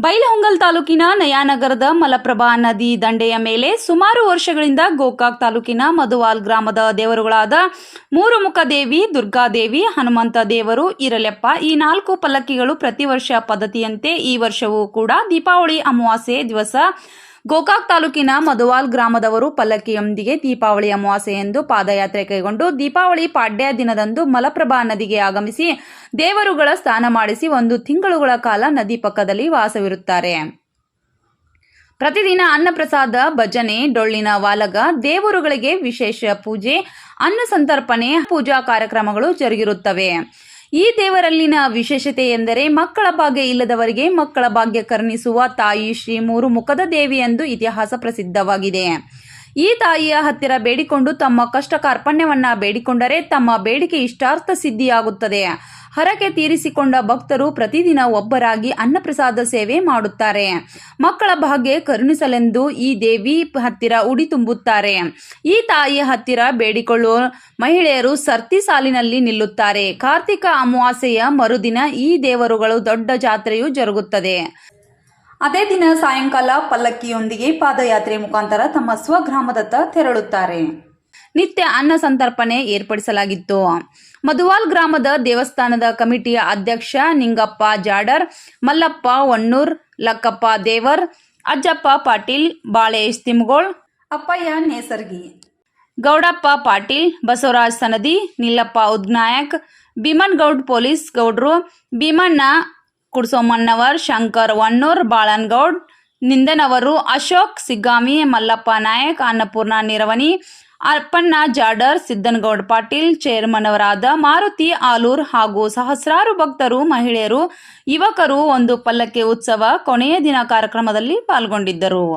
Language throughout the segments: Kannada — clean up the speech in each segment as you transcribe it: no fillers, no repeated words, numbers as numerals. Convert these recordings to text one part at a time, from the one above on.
ಬೈಲಹೊಂಗಲ ತಾಲೂಕಿನ ನಯಾನಗರದ ಮಲಪ್ರಭಾ ನದಿ ದಂಡೆಯ ಮೇಲೆ ಸುಮಾರು ವರ್ಷಗಳಿಂದ ಗೋಕಾಕ್ ತಾಲೂಕಿನ ಮಧುವಾಲ್ ಗ್ರಾಮದ ದೇವರುಗಳಾದ ಮೂರುಮುಖ ದೇವಿ, ದುರ್ಗಾದೇವಿ, ಹನುಮಂತ ದೇವರು, ಇರಲೆಪ್ಪ ಈ 4 ಪಲ್ಲಕ್ಕಿಗಳು ಪ್ರತಿ ವರ್ಷ ಪದ್ಧತಿಯಂತೆ ಈ ವರ್ಷವೂ ಕೂಡ ದೀಪಾವಳಿ ಅಮಾವಾಸ್ಯೆ ದಿವಸ ಗೋಕಾಕ್ ತಾಲೂಕಿನ ಮಧುವಾಲ್ ಗ್ರಾಮದವರು ಪಲ್ಲಕ್ಕಿಯೊಂದಿಗೆ ದೀಪಾವಳಿ ಅಮಾವಾಸ್ಯೆಯಂದು ಪಾದಯಾತ್ರೆ ಕೈಗೊಂಡು ದೀಪಾವಳಿ ಪಾಡ್ಯ ದಿನದಂದು ಮಲಪ್ರಭಾ ನದಿಗೆ ಆಗಮಿಸಿ ದೇವರುಗಳ ಸ್ನಾನ ಮಾಡಿಸಿ 1 ತಿಂಗಳುಗಳ ಕಾಲ ನದಿ ಪಕ್ಕದಲ್ಲಿ ವಾಸವಿರುತ್ತಾರೆ. ಪ್ರತಿದಿನ ಅನ್ನಪ್ರಸಾದ, ಭಜನೆ, ಡೊಳ್ಳಿನ ವಾಲಗ, ದೇವರುಗಳಿಗೆ ವಿಶೇಷ ಪೂಜೆ, ಅನ್ನ ಸಂತರ್ಪಣೆ, ಪೂಜಾ ಕಾರ್ಯಕ್ರಮಗಳು ಜರುಗಿರುತ್ತವೆ. ಈ ದೇವರಲ್ಲಿನ ವಿಶೇಷತೆ ಎಂದರೆ ಮಕ್ಕಳ ಭಾಗ್ಯ ಇಲ್ಲದವರಿಗೆ ಮಕ್ಕಳ ಭಾಗ್ಯ ಕರುಣಿಸುವ ತಾಯಿ ಶ್ರೀ ಮೂರುಮುಖದ ದೇವಿ ಎಂದು ಇತಿಹಾಸ ಪ್ರಸಿದ್ಧವಾಗಿದೆ. ಈ ತಾಯಿಯ ಹತ್ತಿರ ಬೇಡಿಕೊಂಡು ತಮ್ಮ ಕಷ್ಟ ಕಾರ್ಪಣ್ಯವನ್ನ ಬೇಡಿಕೊಂಡರೆ ತಮ್ಮ ಬೇಡಿಕೆ ಇಷ್ಟಾರ್ಥ ಸಿದ್ಧಿಯಾಗುತ್ತದೆ. ಹರಕೆ ತೀರಿಸಿಕೊಂಡ ಭಕ್ತರು ಪ್ರತಿದಿನ ಒಬ್ಬರಾಗಿ ಅನ್ನಪ್ರಸಾದ ಸೇವೆ ಮಾಡುತ್ತಾರೆ. ಮಕ್ಕಳ ಭಾಗ್ಯ ಕರುಣಿಸಲೆಂದು ಈ ದೇವಿ ಹತ್ತಿರ ಉಡಿ ತುಂಬುತ್ತಾರೆ. ಈ ತಾಯಿಯ ಹತ್ತಿರ ಬೇಡಿಕೊಳ್ಳುವ ಮಹಿಳೆಯರು ಸರ್ತಿ ಸಾಲಿನಲ್ಲಿ ನಿಲ್ಲುತ್ತಾರೆ. ಕಾರ್ತಿಕ ಅಮಾವಾಸ್ಯೆಯ ಮರುದಿನ ಈ ದೇವರುಗಳು ದೊಡ್ಡ ಜಾತ್ರೆಯು ಜರುಗುತ್ತದೆ. ಅದೇ ದಿನ ಸಾಯಂಕಾಲ ಪಲ್ಲಕ್ಕಿಯೊಂದಿಗೆ ಪಾದಯಾತ್ರೆ ಮುಖಾಂತರ ತಮ್ಮ ಸ್ವಗ್ರಾಮದತ್ತ ತೆರಳುತ್ತಾರೆ. ನಿತ್ಯ ಅನ್ನ ಸಂತರ್ಪಣೆ ಏರ್ಪಡಿಸಲಾಗಿತ್ತು. ಮಧುವಾಲ್ ಗ್ರಾಮದ ದೇವಸ್ಥಾನದ ಕಮಿಟಿಯ ಅಧ್ಯಕ್ಷ ನಿಂಗಪ್ಪ ಜಾಡರ್, ಮಲ್ಲಪ್ಪ ಹೊನ್ನೂರ್, ಲಕ್ಕಪ್ಪ ದೇವರ್, ಅಜ್ಜಪ್ಪ ಪಾಟೀಲ್, ಬಾಳೇಶ್ ತಿಮ್ಗೋಳ್, ಅಪ್ಪಯ್ಯ ನೇಸರ್ಗಿ, ಗೌಡಪ್ಪ ಪಾಟೀಲ್, ಬಸವರಾಜ್ ಸನದಿ, ನಿಲ್ಲಪ್ಪ ಉದ್ನಾಯಕ್, ಭೀಮನ್ಗೌಡ್ ಪೊಲೀಸ್ ಗೌಡ್ರು, ಭೀಮಣ್ಣ ಕುಡ್ಸೋಮಣ್ಣವರ್, ಶಂಕರ್ ಹೊನ್ನೂರ್, ಬಾಳನ್ಗೌಡ್ ನಿಂದನವರು, ಅಶೋಕ್ ಸಿಗ್ಗಾಮಿ, ಮಲ್ಲಪ್ಪ ನಾಯಕ್, ಅನ್ನಪೂರ್ಣ ನಿರವನಿ, ಅಪ್ಪಣ್ಣ ಜಾಡರ್, ಸಿದ್ದನಗೌಡ ಪಾಟೀಲ್, ಚೇರ್ಮನ್ ಅವರಾದ ಮಾರುತಿ ಆಲೂರ್ ಹಾಗೂ ಸಹಸ್ರಾರು ಭಕ್ತರು, ಮಹಿಳೆಯರು, ಯುವಕರು 1 ಪಲ್ಲಕ್ಕಿ ಉತ್ಸವ ಕೊನೆಯ ದಿನ ಕಾರ್ಯಕ್ರಮದಲ್ಲಿ ಪಾಲ್ಗೊಂಡಿದ್ದರು.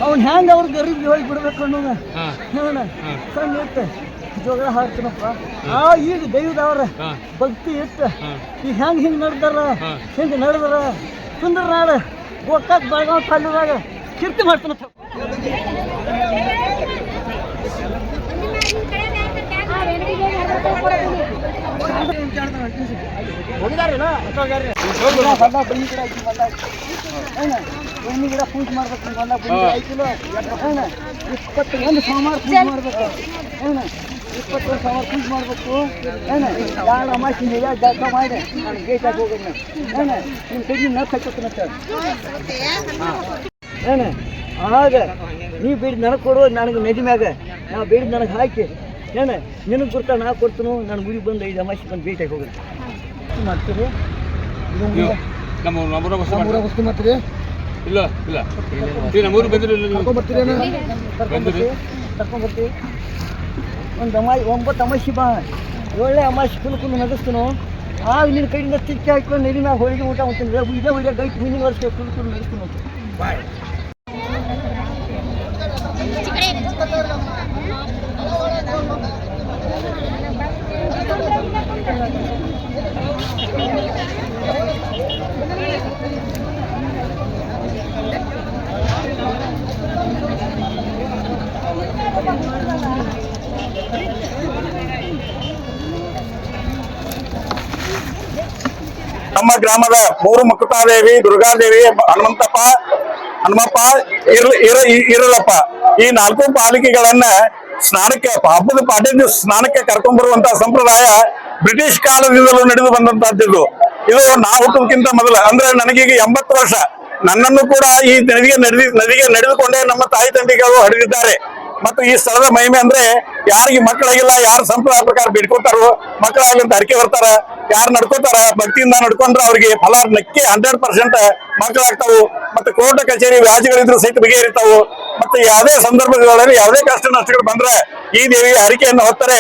ಅವ್ನು ಹ್ಯಾಂಗ ಅವ್ರ ಗರೀಬ್ ಹೋಗಿ ಬಿಡ್ಬೇಕು ಅನ್ನೋದ ಸಣ್ಣ ಇತ್ತು ಜೋಗಳ ಹಾಕ್ತೀನಪ್ಪ. ಈಗ ದೈವದವ್ರ ಭಕ್ತಿ ಇತ್ತು. ಈಗ ಹಿಂಗೆ ನಡೆದಾರ, ಹಿಂಗೆ ನಡೆದಾರ ಸುಂದರ ನಾಡ ಗೋಕಾಕ್ ಬೆಳಗಾವ್ ತಾಲೂಕಾಗ ಕೀರ್ತಿ ಮಾಡ್ತಾನಪ್ಪ. ಎಣ್ಣೆ ಗಿಡ ಪೂಜೆ ಮಾಡ್ಬೇಕು, 21 ಸೋಮವಾರ ಪೂಜೆ ಮಾಡ್ಬೇಕು, 21 ಸೋಮವಾರ ಪೂಜೆ ಮಾಡ್ಬೇಕು. ಯಾರು ಅಮಾಸಿ ಜಳಕ ಮಾಡಿ ನಾನು ಗೇಟಾಗಿ ಹೋಗೋದು ನಿಮ್ಮ ಕೈಗೆ ನರ್ಸ್ ಹಾಕೋತೀನಿ ಸರ್. ಆಗ ನೀ ಬೇಡಿ ನನಗೆ ಕೊಡು, ನನಗೆ ನದಿ ಮ್ಯಾಗ ನಾವು ಬೇಡಿ ನನಗೆ ಹಾಕಿ ನಿನಗೆ ಕೊಡ್ತಾ ನಾ ಕೊಡ್ತೀನಿ. ನಾನು ಊರಿಗೆ ಬಂದು 5 ಅಮಾಸಿ ಬಂದು ಭೇಟಿಯಾಗಿ ಹೋಗೋದು ಮಾಡ್ತೀರಿ. ವಸ್ತು ಮಾಡ್ತೀರಿ? ಇಲ್ಲ ಇಲ್ಲ ನಮ್ಮೂರು ಕರ್ಕೊಂಡ್ಬರ್ತೀವಿ. ಒಂದು 9 ಅಮಾಸಿ ಬಾ, 7ನೇ ಅಮಾಸಿ ಕುಲು ನಡೆಸ್ತೀನೋ. ಆಗ ನಿನ್ನ ಕೈಯಿಂದ ತಿಕ್ಕಿ ಹಾಕೊಂಡು ನೆಲಿ ಮ್ಯಾಗ ಹೋಳಿಗೆ ಊಟ ಮಾಡ್ತೀನಿ. ಇದೇ ಒಳ್ಳೆ ಗೈಟ್ ಮೀನಿನ ವರ್ಷ ಕುಲು ನಡೆಸ್ತೀನಿ. ಬಾಯ್ ನಮ್ಮ ಗ್ರಾಮದ ಮೂರುಮುಖತಾದೇವಿ, ದುರ್ಗಾದೇವಿ, ಹನುಮಪ್ಪ, ಇರಲಪ್ಪ ಈ 4 ಪಾಲಿಕೆಗಳನ್ನ ಸ್ನಾನಕ್ಕೆ ಹಬ್ಬದ ಪಾಡ್ಯ ಸ್ನಾನಕ್ಕೆ ಕರ್ಕೊಂಡ್ ಬರುವಂತಹ ಸಂಪ್ರದಾಯ ಬ್ರಿಟಿಷ್ ಕಾಲದಿಂದಲೂ ನಡೆದು ಬಂದಂತಹದ್ದು. ಇದು ನಾವು ಹುಟ್ಟೋದಕ್ಕಿಂತ ಮೊದಲ ಅಂದ್ರೆ ನನಗೀಗ 80 ವರ್ಷ. ನನ್ನನ್ನು ಕೂಡ ಈ ನದಿಗೆ ನಡೆದುಕೊಂಡೇ ನಮ್ಮ ತಾಯಿ ತಂದೆಗಳು ಹರಿದಿದ್ದಾರೆ. ಮತ್ತು ಈ ಸ್ಥಳದ ಮಹಿಮೆ ಅಂದ್ರೆ ಯಾರಿಗೆ ಮಕ್ಕಳಾಗಿಲ್ಲ, ಯಾರು ಸಂಪ್ರದಾಯ ಪ್ರಕಾರ ಬಿಡ್ಕೋತಾರೋ ಮಕ್ಕಳಾಗ್ಲಿ ಅಂತ ಅರಿಕೆ ಬರ್ತಾರ, ಯಾರು ನಡ್ಕೋತಾರ ಭಕ್ತಿಯಿಂದ ನಡ್ಕೊಂಡ್ರೆ ಅವ್ರಿಗೆ ಫಲ ನಕ್ಕಿ 100% ಮಕ್ಕಳಾಗ್ತಾವು. ಮತ್ತೆ ಕೋರ್ಟ್ ಕಚೇರಿ ವ್ಯಾಜ್ಯಗಳಿದ್ರು ಸಹಿತ ಬಗೆಹರಿತಾವು. ಮತ್ತೆ ಯಾವುದೇ ಸಂದರ್ಭಗಳಲ್ಲಿ ಯಾವುದೇ ಕಷ್ಟ ನಷ್ಟಗಳು ಬಂದ್ರೆ ಈ ದೇವಿಗೆ ಹರಿಕೆಯನ್ನು ಹೊತ್ತರೆ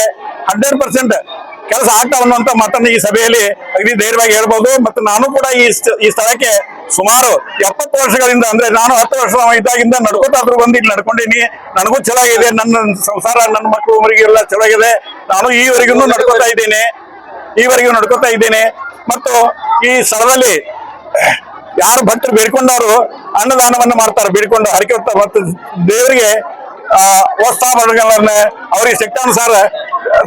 100% ಕೆಲಸ ಆಗ್ತಾವ ಅನ್ನುವಂತ ಮಾತನ್ನು ಈ ಸಭೆಯಲ್ಲಿ ಅಗದಿ ಧೈರ್ಯವಾಗಿ ಹೇಳ್ಬೋದು. ಮತ್ತು ನಾನು ಕೂಡ ಈ ಸ್ಥಳಕ್ಕೆ ಸುಮಾರು 70 ವರ್ಷಗಳಿಂದ ಅಂದ್ರೆ ನಾನು 10 ವರ್ಷ ಇದ್ದಾಗಿಂದ ನಡ್ಕೋತಾದ್ರು ಬಂದು ಇಲ್ಲಿ ನಡ್ಕೊಂಡೀನಿ. ನನಗೂ ಚಲೋ ಆಗಿದೆ, ನನ್ನ ಸಂಸಾರ, ನನ್ನ ಮಕ್ಕಳು ಮರಿಗೆಲ್ಲ ಚಲೋ ಆಗಿದೆ. ನಾನು ಈವರೆಗೂ ನಡ್ಕೋತಾ ಇದ್ದೇನೆ. ಮತ್ತು ಈ ಸ್ಥಳದಲ್ಲಿ ಯಾರು ಭಕ್ತರು ಬೇಡ್ಕೊಂಡವರು ಅನ್ನದಾನವನ್ನು ಮಾಡ್ತಾರೆ, ಬೇಡ್ಕೊಂಡು ಹರಕೆ ಹೊತ್ತಾರೆ. ಮತ್ತು ದೇವರಿಗೆ ವಸ್ತಾಭರಣಗಳನ್ನ ಅವ್ರಿಗೆ ಶಕ್ತಾನುಸಾರ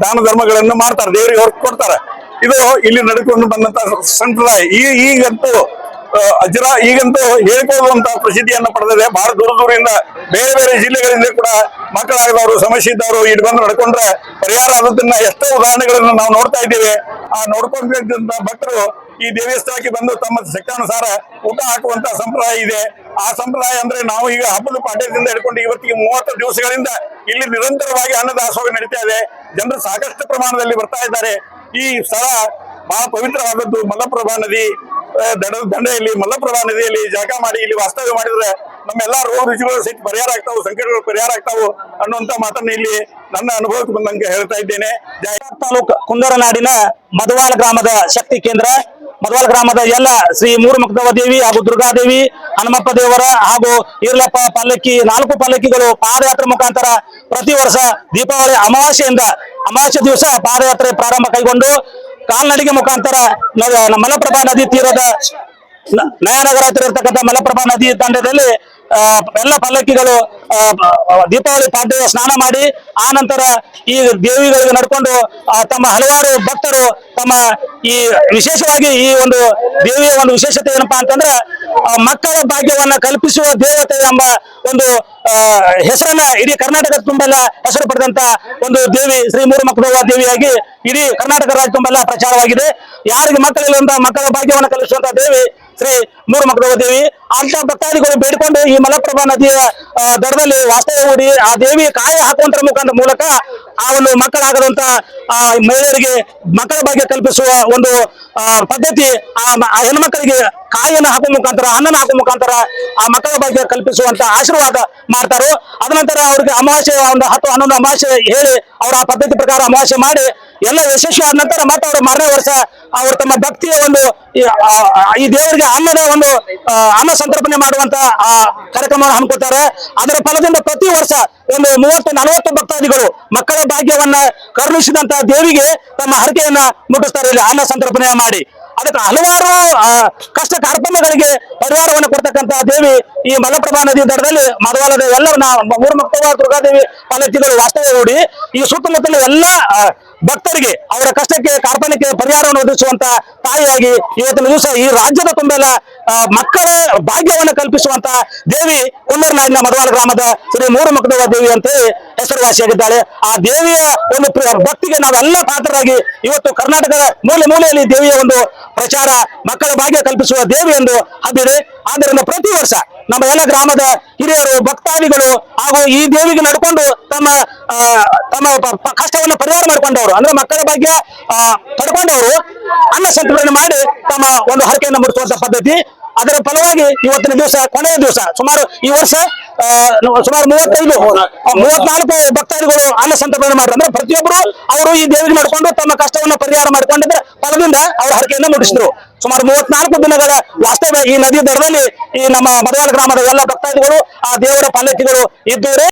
ದಾನ ಧರ್ಮಗಳನ್ನು ಮಾಡ್ತಾರೆ, ದೇವರಿಗೆ ಹೊರತು ಕೊಡ್ತಾರೆ. ಇದು ಇಲ್ಲಿ ನಡೆದುಕೊಂಡು ಬಂದಂತ ಸಂಪ್ರದಾಯ. ಈಗಂತೂ ಈಗಂತೂ ಹೇಳ್ಕೊಳ್ಳುವಂತ ಪ್ರಸಿದ್ಧಿಯನ್ನು ಪಡೆದಿದೆ. ಬಹಳ ದೂರದಿಂದ ಬೇರೆ ಬೇರೆ ಜಿಲ್ಲೆಗಳಿಂದ ಕೂಡ ಮಕ್ಕಳಾಗದವರು, ಸಮಸ್ಯೆ ಇದ್ದವರು ಇಲ್ಲಿ ಬಂದು ನಡ್ಕೊಂಡ್ರೆ ಪರಿಹಾರ ಆದದನ್ನ ಎಷ್ಟೋ ಉದಾಹರಣೆಗಳನ್ನು ನಾವು ನೋಡ್ತಾ ಇದ್ದೇವೆ. ಆ ನೋಡ್ಕೊಂಡಿದ್ದಂತ ಭಕ್ತರು ಈ ದೇವಸ್ಥಾನಕ್ಕೆ ಬಂದು ತಮ್ಮ ಶಕ್ತಾನುಸಾರ ಊಟ ಹಾಕುವಂತ ಸಂಪ್ರದಾಯ ಇದೆ. ಆ ಸಂಪ್ರದಾಯ ಅಂದ್ರೆ ನಾವು ಈಗ ಹಬ್ಬದ ಪಾಠ್ಯದಿಂದ ಹಿಡ್ಕೊಂಡು ಇವತ್ತಿಗೆ 30 ದಿವಸಗಳಿಂದ ಇಲ್ಲಿ ನಿರಂತರವಾಗಿ ಅನ್ನದಾಸೋಹ ನಡೀತಾ ಇದೆ. ಜನರು ಸಾಕಷ್ಟು ಪ್ರಮಾಣದಲ್ಲಿ ಬರ್ತಾ ಇದ್ದಾರೆ. ಈ ಸ್ಥಳ ಬಹಳ ಪವಿತ್ರವಾದದ್ದು. ಮಲಪ್ರಭಾ ನದಿ ದಂಡೆಯಲ್ಲಿ ಮಲಪ್ರಭಾ ನದಿಯಲ್ಲಿ ಜಳಕ ಮಾಡಿ ಇಲ್ಲಿ ವಾಸ್ತವ್ಯ ಮಾಡಿದ್ರೆ ನಮ್ಮೆಲ್ಲ ರೋಗ ರುಚಿಗಳು ಸಹಿತ ಪರಿಹಾರ ಆಗ್ತಾವು, ಸಂಕಟಗಳು ಪರಿಹಾರ ಆಗ್ತಾವು ಅನ್ನುವಂತ ಮಾತನ್ನ ಇಲ್ಲಿ ನನ್ನ ಅನುಭವಕ್ಕೆ ಬಂದಂಗೆ ಹೇಳ್ತಾ ಇದ್ದೇನೆ. ತಾಲೂಕು ಕುಂದರನಾಡಿನ ಮಧವಾಲ ಗ್ರಾಮದ ಶಕ್ತಿ ಕೇಂದ್ರ, ಮಧವಾಲ ಗ್ರಾಮದ ಎಲ್ಲ ಶ್ರೀ ಮೂರುಮುಖದವ್ವ ದೇವಿ ಹಾಗೂ ದುರ್ಗಾದೇವಿ, ಹನುಮಪ್ಪ ದೇವರ ಹಾಗೂ ಈರ್ಲಪ್ಪ ಪಲ್ಲಕ್ಕಿ 4 ಪಲ್ಲಕ್ಕಿಗಳು ಪಾದಯಾತ್ರೆ ಮುಖಾಂತರ ಪ್ರತಿ ವರ್ಷ ದೀಪಾವಳಿ ಅಮಾವಾಸ್ಯೆ ದಿವಸ ಪಾದಯಾತ್ರೆ ಪ್ರಾರಂಭ ಕೈಗೊಂಡು ಕಾಲ್ನಡಿಗೆ ಮುಖಾಂತರ ಮಲಪ್ರಭಾ ನದಿ ತೀರದ ನಯನಗರ ಹತ್ತಿರ ಇರತಕ್ಕಂಥ ಮಲಪ್ರಭಾ ನದಿ ದಂಡದಲ್ಲಿ ಎಲ್ಲ ಪಲ್ಲಕ್ಕಿಗಳು ದೀಪಾವಳಿ ಪಾಡ್ಯ ಸ್ನಾನ ಮಾಡಿ ಆ ನಂತರ ಈ ದೇವಿಗಳಿಗೆ ನಡ್ಕೊಂಡು ತಮ್ಮ ಹಲವಾರು ಭಕ್ತರು ತಮ್ಮ ಈ ವಿಶೇಷವಾಗಿ ಈ ಒಂದು ದೇವಿಯ ಒಂದು ವಿಶೇಷತೆ ಏನಪ್ಪಾ ಅಂತಂದ್ರೆ ಮಕ್ಕಳ ಭಾಗ್ಯವನ್ನ ಕಲ್ಪಿಸುವ ದೇವತೆ ಎಂಬ ಒಂದು ಹೆಸರನ್ನ ಇಡೀ ಕರ್ನಾಟಕದ ತುಂಬೆಲ್ಲ ಹೆಸರು ಪಡೆದಂತ ಒಂದು ದೇವಿ ಶ್ರೀ ಮೂರುಮುಖದವ್ವ ದೇವಿಯಾಗಿ ಇಡೀ ಕರ್ನಾಟಕ ರಾಜ್ಯ ತುಂಬೆಲ್ಲ ಪ್ರಚಾರವಾಗಿದೆ. ಯಾರಿಗೆ ಮಕ್ಕಳಿಲ್ಲ ಮಕ್ಕಳ ಭಾಗ್ಯವನ್ನು ಕಲಿಸುವಂತ ದೇವಿ ಶ್ರೀ ಮೂರುಮುಖದವ್ವ ದೇವಿ. ಅಂತ ಭಕ್ತಾದಿಗಳು ಬೇಡಿಕೊಂಡು ಈ ಮಲಪ್ರಭಾ ನದಿಯ ದಡದಲ್ಲಿ ವಾಸ್ತವ್ಯ ಹೂಡಿ ಆ ದೇವಿ ಕಾಯ ಹಾಕುವಂತರ ಮೂಲಕ ಆ ಒಂದು ಮಕ್ಕಳಾಗದಂತ ಮಹಿಳೆಯರಿಗೆ ಮಕ್ಕಳ ಭಾಗ್ಯ ಕಲ್ಪಿಸುವ ಒಂದು ಪದ್ಧತಿ. ಆ ಹೆಣ್ಮಕ್ಕಳಿಗೆ ಕಾಯಿಯನ್ನು ಹಾಕುವ ಮುಖಾಂತರ, ಅನ್ನನ ಹಾಕುವ ಮುಖಾಂತರ ಆ ಮಕ್ಕಳ ಭಾಗ್ಯ ಕಲ್ಪಿಸುವಂತ ಆಶೀರ್ವಾದ ಮಾಡ್ತಾರೋ. ಅದ ನಂತರ ಅವ್ರಿಗೆ ಅಮಾವಾಸ್ಯೆ ಒಂದು 10-11 ಅಮಾವಾಸ್ಯೆ ಹೇಳಿ ಅವರ ಆ ಪದ್ಧತಿ ಪ್ರಕಾರ ಅಮಾವಾಸ್ಯೆ ಮಾಡಿ ಎಲ್ಲ ಯಶಸ್ವಿ ಆದ ನಂತರ ಮತ್ತೆ ಅವರು ಮಾರನೇ ವರ್ಷ ಅವರು ತಮ್ಮ ಭಕ್ತಿಯ ಒಂದು ಈ ದೇವರಿಗೆ ಅನ್ನ ಸಂತರ್ಪಣೆ ಮಾಡುವಂತ ಕಾರ್ಯಕ್ರಮವನ್ನು ಹಮ್ಮಿಕೊಳ್ತಾರೆ. ಅದರ ಫಲದಿಂದ ಪ್ರತಿ ವರ್ಷ ಒಂದು 30-40 ಭಕ್ತಾದಿಗಳು ಮಕ್ಕಳ ಭಾಗ್ಯವನ್ನ ಕರುಣಿಸಿದಂತ ದೇವಿಗೆ ತಮ್ಮ ಹರಕೆಯನ್ನ ಮುಟ್ಟಿಸ್ತಾರೆ ಇಲ್ಲಿ ಅನ್ನ ಸಂತರ್ಪಣೆ ಮಾಡಿ. ಅದಕ್ಕೆ ಹಲವಾರು ಕಷ್ಟ ಕಾರ್ಪಣ್ಯಗಳಿಗೆ ಪರಿಹಾರವನ್ನು ಕೊಡ್ತಕ್ಕಂತ ದೇವಿ ಈ ಮಲಪ್ರಭಾ ನದಿ ದಡದಲ್ಲಿ ಮಧವಾಲದ ಎಲ್ಲ ಮೂರುಮುಖದವ್ವ ದುರ್ಗಾದೇವಿ ಪಲ್ಲಕ್ಕಿಗಳು ವಾಸ್ತವ್ಯ ಹೂಡಿ ಈ ಸುತ್ತಮುತ್ತಲ ಎಲ್ಲ ಭಕ್ತರಿಗೆ ಅವರ ಕಷ್ಟಕ್ಕೆ ಕಾರ್ಪಣ್ಯಕ್ಕೆ ಪರಿಹಾರವನ್ನು ಒದಗಿಸುವಂತ ತಾಯಿಯಾಗಿ ಇವತ್ತಿನ ದಿವಸ ಈ ರಾಜ್ಯದ ತುಂಬೆಲ್ಲ ಮಕ್ಕಳ ಭಾಗ್ಯವನ್ನು ಕಲ್ಪಿಸುವಂತ ದೇವಿ ಕುಂದರನಾಡಿನ ಮಧವಾಲ ಗ್ರಾಮದ ಶ್ರೀ ಮೂರುಮುಖದವ್ವ ದೇವಿ ಅಂತೇಳಿ ಹೆಸರುವಾಸಿಯಾಗಿದ್ದಾಳೆ. ಆ ದೇವಿಯ ಒಂದು ಭಕ್ತಿಗೆ ನಾವೆಲ್ಲ ಪಾತ್ರರಾಗಿ ಇವತ್ತು ಕರ್ನಾಟಕದ ಮೂಲೆಯಲ್ಲಿ ದೇವಿಯ ಒಂದು ಪ್ರಚಾರ, ಮಕ್ಕಳ ಭಾಗ್ಯ ಕಲ್ಪಿಸುವ ದೇವಿ ಎಂದು ಹಬ್ಬಿದೆ. ಆದ್ದರಿಂದ ಪ್ರತಿ ವರ್ಷ ನಮ್ಮ ಎಲ್ಲ ಗ್ರಾಮದ ಹಿರಿಯರು, ಭಕ್ತಾದಿಗಳು ಹಾಗೂ ಈ ದೇವಿಗೆ ನಡ್ಕೊಂಡು ತಮ್ಮ ಕಷ್ಟವನ್ನು ಪರಿಹಾರ ಮಾಡಿಕೊಂಡವರು ಅಂದ್ರೆ ಮಕ್ಕಳ ಭಾಗ್ಯ ಪಡ್ಕೊಂಡವರು ಅನ್ನ ಸಂತರ್ಪಣೆ ಮಾಡಿ ತಮ್ಮ ಒಂದು ಹರಕೆಯನ್ನು ಮುಡಿಸುವಂತ ಪದ್ಧತಿ. ಅದರ ಫಲವಾಗಿ ಇವತ್ತಿನ ದಿವಸ ಕೊನೆಯ ದಿವಸ ಸುಮಾರು ಈ ವರ್ಷ ಸುಮಾರು 34 ಭಕ್ತಾದಿಗಳು ಅನ್ನ ಸಂತರ್ಪಣೆ ಮಾಡಿದ್ರು. ಅಂದ್ರೆ ಪ್ರತಿಯೊಬ್ಬರು ಅವರು ಈ ದೇವಿಗೆ ನಡ್ಕೊಂಡು ತಮ್ಮ ಕಷ್ಟವನ್ನು ಪರಿಹಾರ ಮಾಡಿಕೊಂಡಿದ್ರೆ ಫಲದಿಂದ ಅವರ ಹರಕೆಯನ್ನು ಮುಡಿಸಿದ್ರು. ಸುಮಾರು 34 ದಿನಗಳ ವಾಸ್ತವ್ಯ ಈ ನದಿ ದಡದಲ್ಲಿ ಈ ನಮ್ಮ ಮಧವಾಲ ಗ್ರಾಮದ ಎಲ್ಲ ಭಕ್ತಾದಿಗಳು ಆ ದೇವರ ಪಲ್ಲಕ್ಕಿಗಳು ಇದ್ದೂರೇ